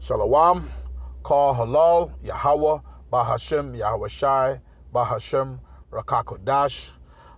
Shalom, Kal Halal, Yahweh, Bahashem, Yahweh Shai, Bahashem, Rakakodash.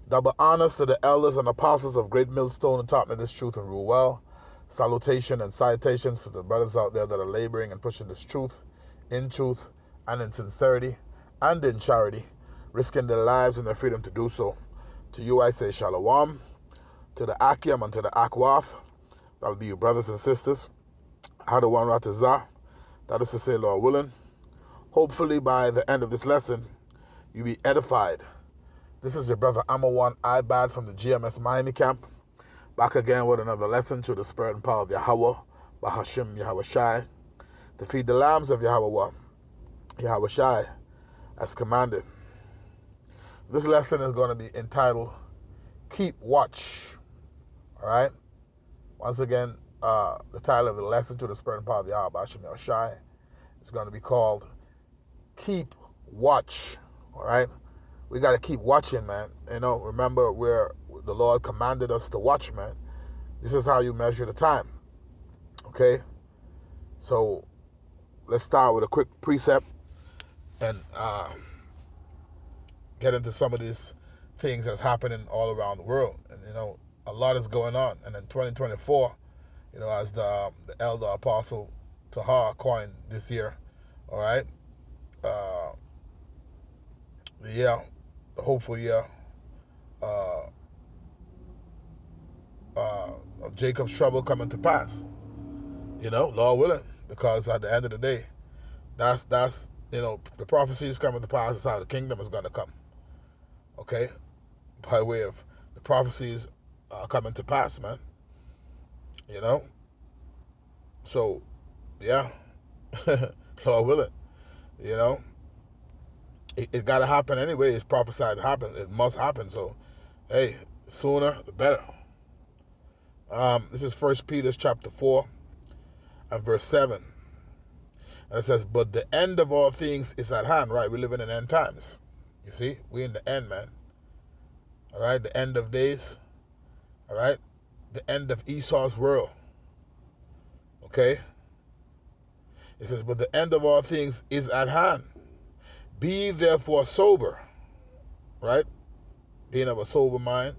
Double honors to the elders and apostles of Great Millstone who taught me this truth and rule well. Salutation and citations to the brothers out there that are laboring and pushing this truth, in truth and in sincerity and in charity, risking their lives and their freedom to do so. To you I say Shalom, to the Akim and to the Akwath, that'll be you brothers and sisters. Hadawan Ratazah, that is to say, Lord willing. Hopefully by the end of this lesson, you be edified. This is your brother Amawan Ibad from the GMS Miami camp, back again with another lesson through the spirit and power of Yahweh, Bahashim Yahweh Shai, to feed the lambs of Yahweh, Yahweh Shai, as commanded. This lesson is going to be entitled, Keep Watch. All right? Once again, the title of the lesson to the spirit and power of Yahweh, Bahashim Yahweh Shai, is going to be called, Keep Watch. All right? We got to keep watching, man. You know, remember where the Lord commanded us to watch, man. This is how you measure the time. Okay? So, let's start with a quick precept and get into some of these things that's happening all around the world. And, you know, a lot is going on. And in 2024, you know, as the elder apostle Tahar coined this year, all right? The hopeful year of Jacob's trouble coming to pass. You know, Lord willing, because at the end of the day, that's you know, the prophecy is coming to pass. Is how the kingdom is going to come. Okay, by way of the prophecies coming to pass, man. You know, so yeah, Lord willing, you know. It got to happen anyway. It's prophesied to happen. It must happen. So, hey, sooner the better. This is 1 Peter chapter 4 and verse 7. And it says, but the end of all things is at hand, right? We live in end times. You see? We in the end, man. All right? The end of days. All right? The end of Esau's world. Okay? It says, but the end of all things is at hand. Be therefore sober, right? Being of a sober mind,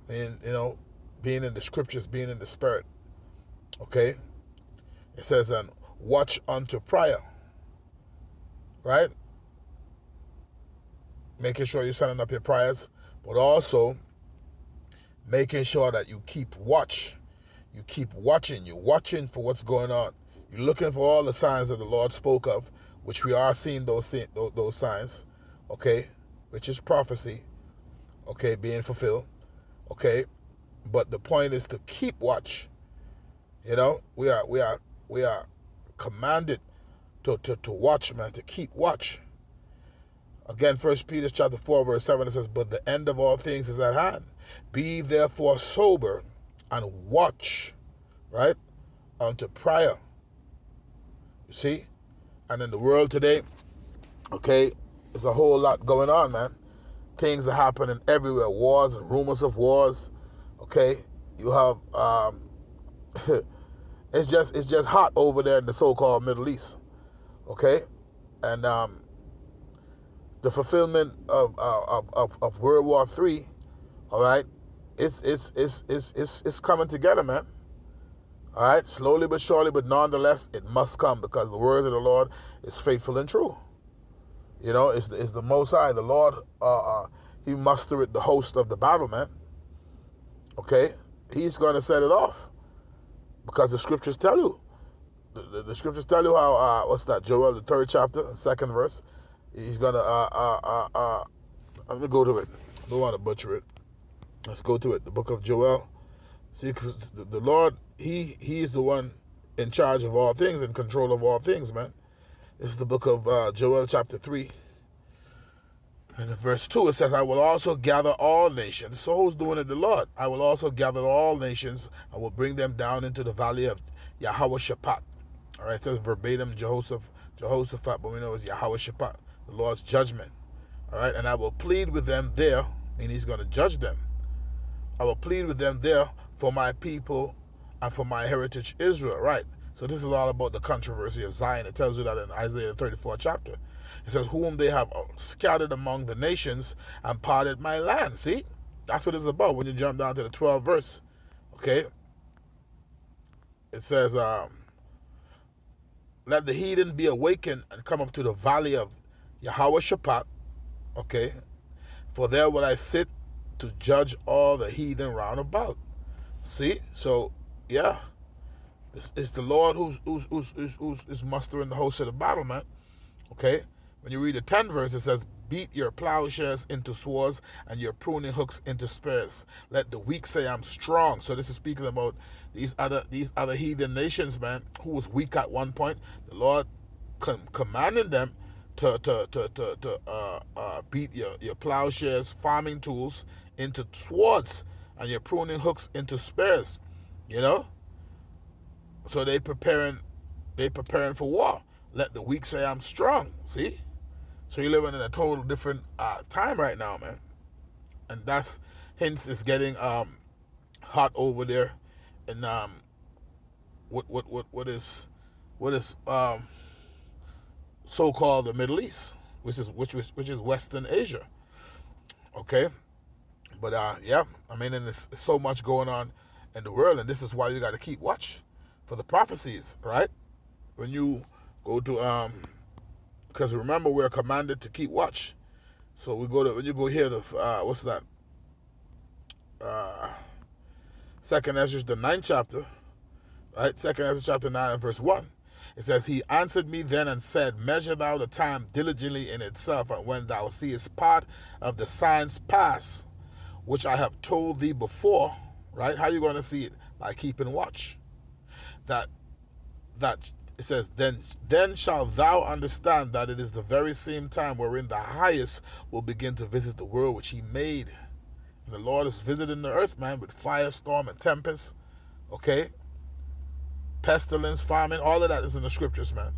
and you know, being in the scriptures, being in the spirit. Okay? It says, and watch unto prayer, right? Making sure you're setting up your prayers, but also making sure that you keep watch. You keep watching. You're watching for what's going on. You're looking for all the signs that the Lord spoke of, which we are seeing those signs, okay, which is prophecy, okay, being fulfilled, okay, but the point is to keep watch. You know, we are commanded to watch, man, to keep watch. Again, 1 Peter chapter 4 verse 7, it says, but the end of all things is at hand. Be therefore sober and watch, right, unto prayer. You see? And in the world today, okay, there's a whole lot going on, man. Things are happening everywhere. Wars and rumors of wars. Okay, you have it's just hot over there in the so-called Middle East. Okay, and the fulfillment of World War III. All right, it's coming together, man. All right, slowly but surely, but nonetheless, it must come because the word of the Lord is faithful and true. You know, it's the Most High, the Lord. He mustered the host of the battle, man. Okay, He's going to set it off because the scriptures tell you. The scriptures tell you how. What's that? Joel, the 3rd chapter, 2nd verse. He's going to. Let me go to it. I don't want to butcher it. Let's go to it. The book of Joel. See, because the Lord, He is the one in charge of all things, in control of all things, man. This is the book of Joel chapter 3. And in verse 2, it says, I will also gather all nations. So who's doing it? The Lord. I will also gather all nations. I will bring them down into the valley of Yahweh-Shaphat. All right, it says verbatim Jehoshaphat, but we know it's Yahweh-Shaphat, the Lord's judgment. All right, and I will plead with them there, and He's going to judge them. I will plead with them there for my people and for my heritage Israel, right? So this is all about the controversy of Zion. It tells you that in Isaiah 34 chapter. It says, whom they have scattered among the nations and parted my land. See? That's what it's about when you jump down to the 12th verse. Okay? It says, let the heathen be awakened and come up to the valley of Yahweh Shaphat. Okay? For there will I sit to judge all the heathen round about. See? So, yeah. It's the Lord who's mustering the host of the battle, man. Okay? When you read the 10th verse, it says, beat your plowshares into swords and your pruning hooks into spears. Let the weak say, I'm strong. So this is speaking about these other heathen nations, man, who was weak at one point. The Lord commanding them to beat your plowshares, farming tools into swords and your pruning hooks into spears. You know? So they preparing for war. Let the weak say I'm strong. See? So you're living in a total different time right now, man. And that's hence it's getting hot over there in what is so-called the Middle East, which is Western Asia. Okay? But yeah, I mean, and there's so much going on in the world, and this is why you got to keep watch for the prophecies, right? When you go to because remember, we're commanded to keep watch. So when you go here, what's that? Second Ezra, the 9th chapter, right? Second Ezra chapter 9 and verse 1. It says, he answered me then and said, measure thou the time diligently in itself, and when thou seest part of the signs pass, which I have told thee before, right? How are you going to see it? By keeping watch. That it says, then shalt thou understand that it is the very same time wherein the highest will begin to visit the world which he made. And the Lord is visiting the earth, man, with firestorm and tempest. Okay? Pestilence, famine, all of that is in the scriptures, man.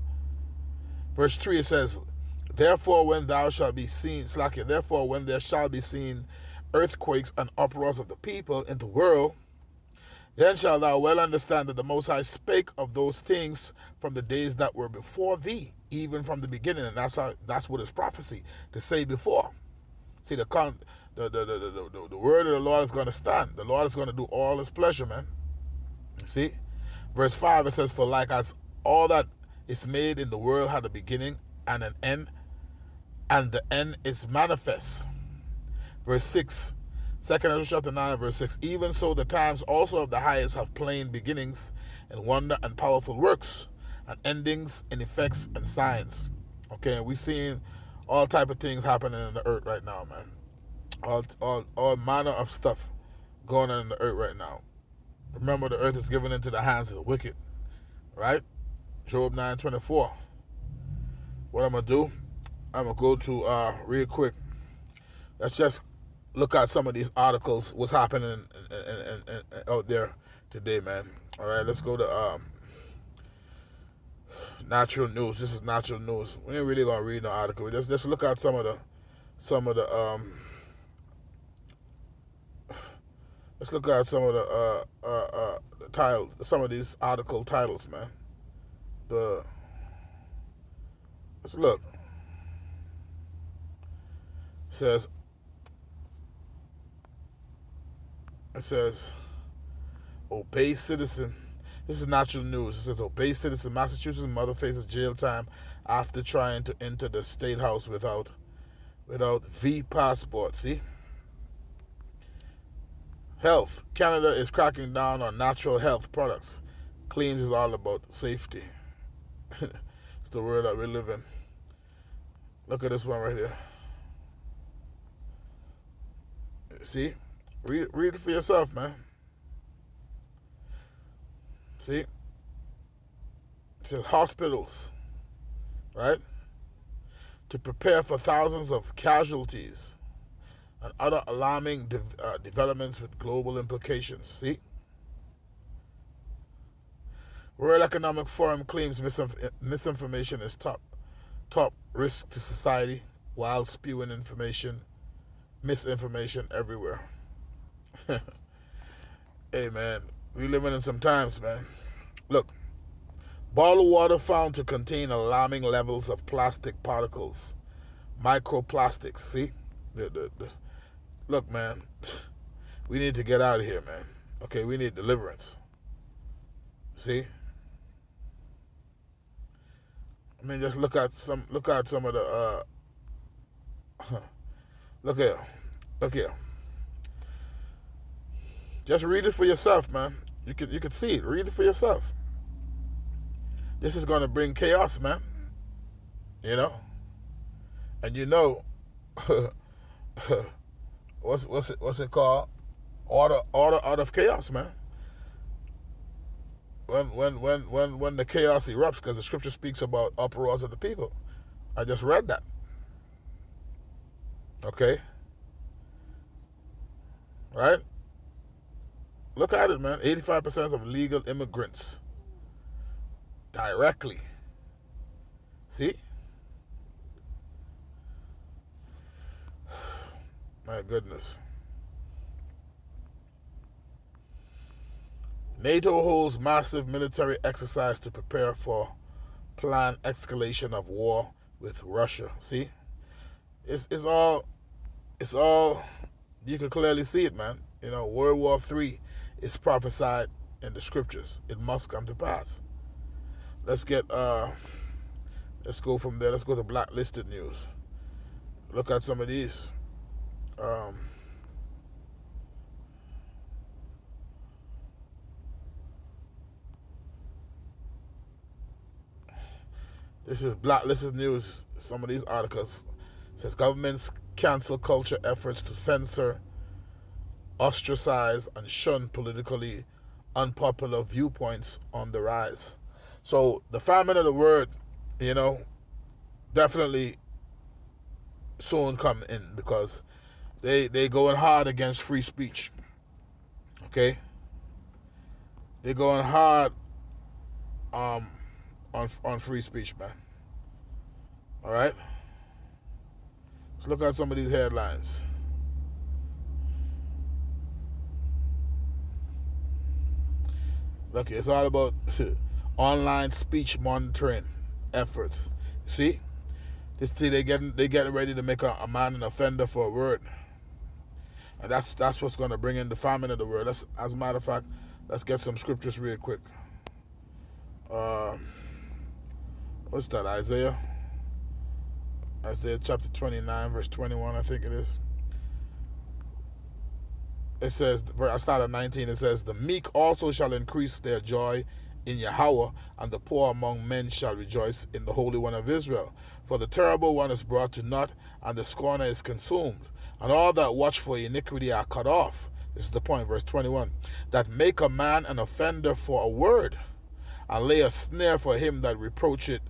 Verse 3, it says, therefore when there shall be seen earthquakes and uproars of the people in the world, then shalt thou well understand that the Most High spake of those things from the days that were before thee, even from the beginning. And that's what is prophecy, to say before. See, the word of the Lord is going to stand. The Lord is going to do all his pleasure, man. You see? Verse 5, it says, for like as all that is made in the world had a beginning and an end, and the end is manifest. Verse 6, 2 Ezra chapter 9, verse 6, even so the times also of the highest have plain beginnings, and wonder and powerful works, and endings and effects and signs. Okay, and we're seeing all type of things happening in the earth right now, man. All manner of stuff going on in the earth right now. Remember, the earth is given into the hands of the wicked, right? Job 9:24. What I'm going to do, I'm going to go to, real quick, let's just look at some of these articles, what's happening out there today, man. All right, let's go to natural news. This is natural news. We ain't really going to read no article. Just look at some of the let's look at some of the titles, some of these article titles, man. Let's look. It says, obey citizen. This is natural news. It says, obey citizen. Massachusetts mother faces jail time after trying to enter the state house without V passport. See? Health. Canada is cracking down on natural health products. Claims is all about safety. It's the world that we live in. Look at this one right here. See? Read it for yourself, man. See? It says hospitals, right? To prepare for thousands of casualties and other alarming developments with global implications. See? World Economic Forum claims misinformation is top risk to society while spewing misinformation everywhere. Hey, man, we living in some times, man. Look, Bottled water found to contain alarming levels of plastic particles, microplastics. See? Look, man, we need to get out of here, man. Okay, we need deliverance. See? I mean, just look at some of the look here. Just read it for yourself, man. You could see it. Read it for yourself. This is gonna bring chaos, man. You know? And you know what's it called? Order out of chaos, man. When the chaos erupts, because the scripture speaks about uproars of the people. I just read that. Okay? Right? Look at it, man. 85% of legal immigrants directly. See? My goodness. NATO holds massive military exercise to prepare for planned escalation of war with Russia. See? It's all you can clearly see it, man. You know, World War III is prophesied in the scriptures. It must come to pass. Let's go from there. Let's go to blacklisted news. Look at some of these. This is blacklisted news. Some of these articles says governments cancel culture efforts to censor, ostracize, and shun politically unpopular viewpoints on the rise. So the famine of the word, you know, definitely soon come in, because they going hard against free speech. Okay? They're going hard on free speech, man. All right? Let's look at some of these headlines. Look, it's all about online speech monitoring efforts. See? They getting ready to make a man an offender for a word. And that's what's going to bring in the famine of the word. As a matter of fact, let's get some scriptures real quick. What's that? Isaiah chapter 29, verse 21, I think it is. It says, I start at 19, it says, the meek also shall increase their joy in Yahweh, and the poor among men shall rejoice in the Holy One of Israel. For the terrible one is brought to naught, and the scorner is consumed, and all that watch for iniquity are cut off. This is the point, verse 21. That make a man an offender for a word, and lay a snare for him that reproacheth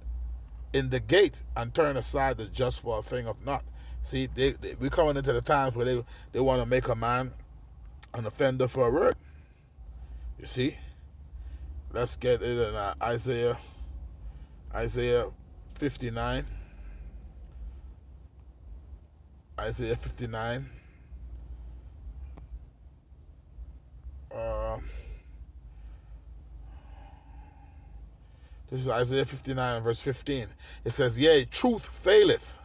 in the gate, and turn aside the just for a thing of naught. See, we're coming into the times where they want to make a man an offender for a word. You see? Let's get it in Isaiah 59. Isaiah 59. This is Isaiah 59, verse 15. It says, yea, truth faileth,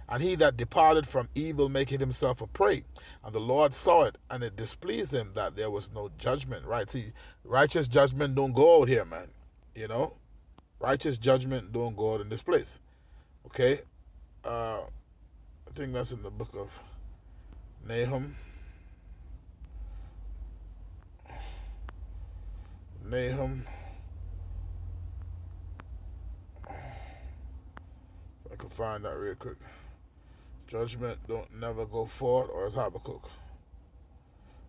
and he that departed from evil maketh himself a prey. And the Lord saw it, and it displeased him that there was no judgment. Right? See, righteous judgment don't go out here, man. You know? Righteous judgment don't go out in this place. Okay? I think that's in the book of Nahum. If I can find that real quick. Judgment don't never go forward, or is Habakkuk?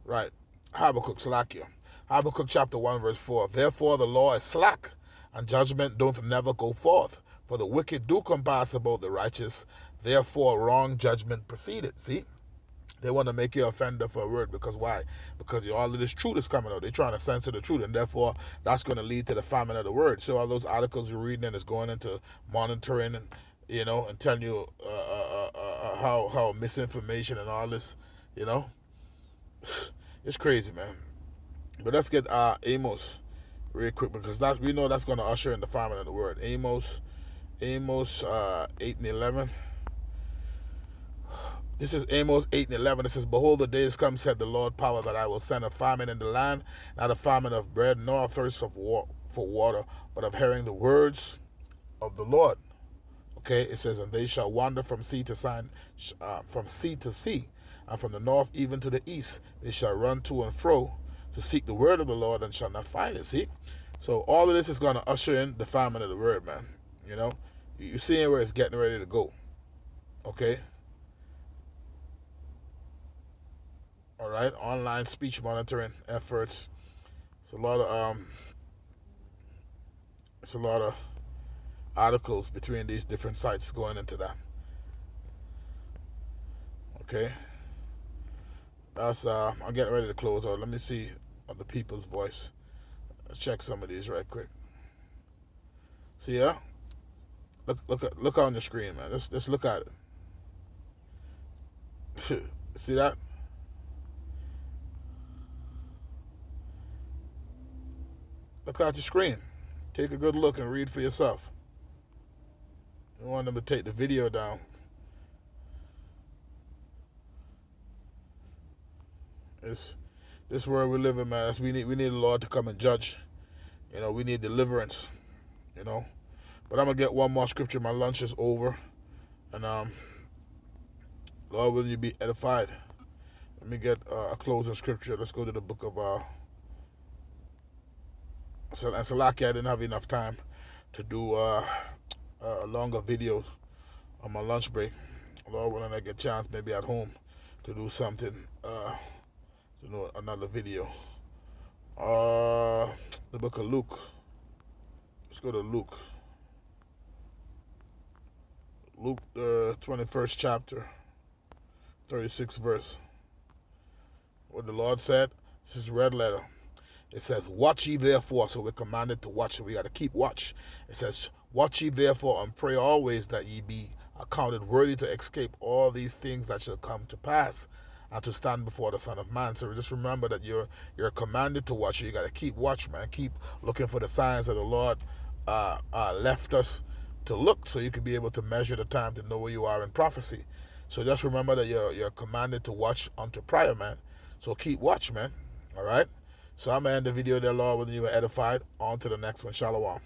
Right. Habakkuk, Salakia. Habakkuk chapter 1, verse 4. Therefore the law is slack, and judgment don't never go forth. For the wicked do compass about the righteous, therefore wrong judgment proceeded. See? They want to make you offender for a word, because why? Because all of this truth is coming out. They're trying to censor the truth, and therefore that's going to lead to the famine of the word. So all those articles you're reading is going into monitoring and, you know, and telling you how misinformation and all this, you know. It's crazy, man. But let's get Amos real quick, because that we know that's going to usher in the famine of the word. Amos 8 and 11. This is Amos 8 and 11. It says, Behold, the days come, said the Lord power, that I will send a famine in the land, not a famine of bread, nor a thirst for water, but of hearing the words of the Lord. Okay, it says, and they shall wander from sea to sea, and from the north even to the east. They shall run to and fro to seek the word of the Lord, and shall not find it. See? So all of this is going to usher in the famine of the word, man. You know? You're seeing where it's getting ready to go. Okay? All right? Online speech monitoring efforts. It's a lot of articles between these different sites going into that. Okay? That's I'm getting ready to close out. Let me see the people's voice. Let's check some of these right quick. See, yeah? Look on the screen, man. Just look at it. See that? Look at your screen. Take a good look and read for yourself. You want them to take the video down. This world we live in, man. We need the Lord to come and judge. You know, we need deliverance. You know, but I'm gonna get one more scripture. My lunch is over, and Lord, will you be edified? Let me get a closing scripture. Let's go to the book of Salaki. I didn't have enough time to do longer videos on my lunch break. Lord, when I get a chance, maybe at home, to do something, to do another video. The book of Luke. Let's go to Luke. Luke, the 21st chapter, 36th verse. What the Lord said, this is red letter. It says, watch ye therefore. So we're commanded to watch. So we got to keep watch. It says, watch ye therefore and pray always that ye be accounted worthy to escape all these things that shall come to pass and to stand before the Son of Man. So just remember that you're commanded to watch. You got to keep watch, man. Keep looking for the signs that the Lord left us to look, so you can be able to measure the time to know where you are in prophecy. So just remember that you're commanded to watch unto prayer, man. So keep watch, man. All right. So I'm gonna end the video there, Lord, whether you were edified. On to the next one. Shalom.